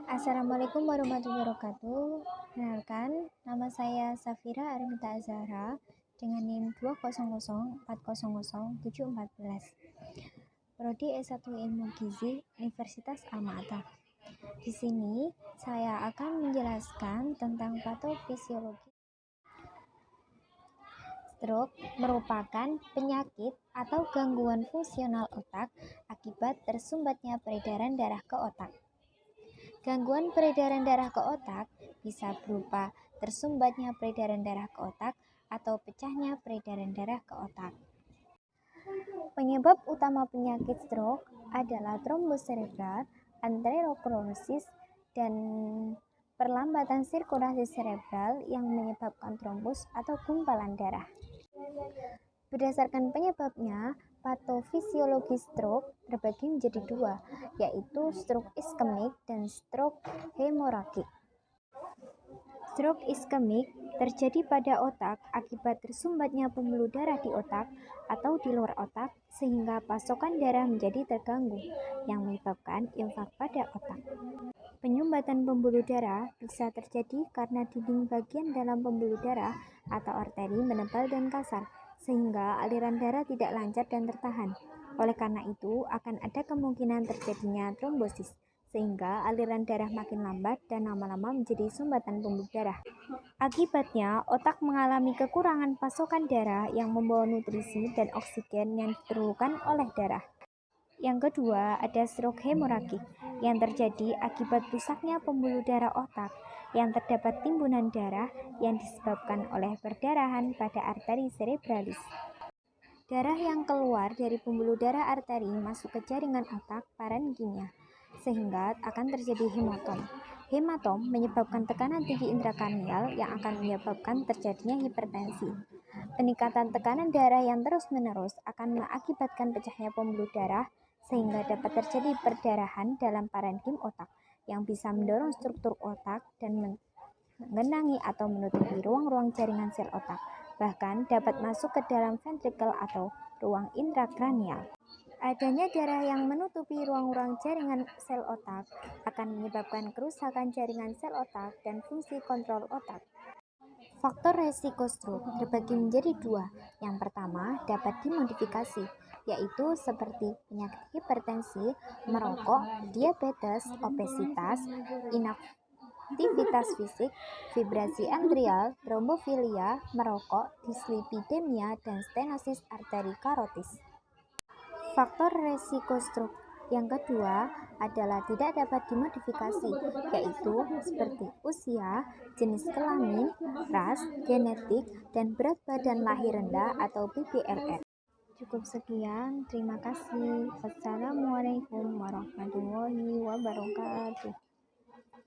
Assalamualaikum warahmatullahi wabarakatuh. Kenalkan, nama saya Safira Armita Azhara dengan NIM 200400714. Prodi S1 Ilmu Gizi Universitas Al-Ma'ata. Di sini saya akan menjelaskan tentang patofisiologi. Stroke merupakan penyakit atau gangguan fungsional otak akibat tersumbatnya peredaran darah ke otak. Gangguan peredaran darah ke otak bisa berupa tersumbatnya peredaran darah ke otak atau pecahnya peredaran darah ke otak. Penyebab utama penyakit stroke adalah trombus cerebral, atherosclerosis, dan perlambatan sirkulasi cerebral yang menyebabkan trombus atau gumpalan darah. Berdasarkan penyebabnya, patofisiologi stroke terbagi menjadi dua, yaitu stroke iskemik dan stroke hemoragik. Stroke iskemik terjadi pada otak akibat tersumbatnya pembuluh darah di otak atau di luar otak sehingga pasokan darah menjadi terganggu yang menyebabkan infak pada otak. Penyumbatan pembuluh darah bisa terjadi karena dinding bagian dalam pembuluh darah atau arteri menebal dan kasar sehingga aliran darah tidak lancar dan tertahan. Oleh karena itu, akan ada kemungkinan terjadinya trombosis, sehingga aliran darah makin lambat dan lama-lama menjadi sumbatan pembuluh darah. Akibatnya, otak mengalami kekurangan pasokan darah yang membawa nutrisi dan oksigen yang diperlukan oleh darah. Yang kedua, ada stroke hemoragik yang terjadi akibat rusaknya pembuluh darah otak yang terdapat timbunan darah yang disebabkan oleh perdarahan pada arteri cerebralis. Darah yang keluar dari pembuluh darah arteri masuk ke jaringan otak parenkimia, sehingga akan terjadi hematom. Hematom menyebabkan tekanan tinggi intrakranial yang akan menyebabkan terjadinya hipertensi. Peningkatan tekanan darah yang terus-menerus akan mengakibatkan pecahnya pembuluh darah sehingga dapat terjadi perdarahan dalam parenkim otak yang bisa mendorong struktur otak dan menggenangi atau menutupi ruang-ruang jaringan sel otak, bahkan dapat masuk ke dalam ventrikel atau ruang intrakranial. Adanya darah yang menutupi ruang-ruang jaringan sel otak akan menyebabkan kerusakan jaringan sel otak dan fungsi kontrol otak. Faktor resiko stroke terbagi menjadi dua. Yang pertama dapat dimodifikasi, yaitu seperti penyakit hipertensi, merokok, diabetes, obesitas, inaktivitas fisik, fibrasi atrial, trombofilia, merokok, dislipidemia, dan stenosis arteri karotis. Faktor resiko stroke yang kedua adalah tidak dapat dimodifikasi, yaitu seperti usia, jenis kelamin, ras, genetik, dan berat badan lahir rendah atau BBRR. Cukup sekian, terima kasih. Wassalamualaikum warahmatullahi wabarakatuh.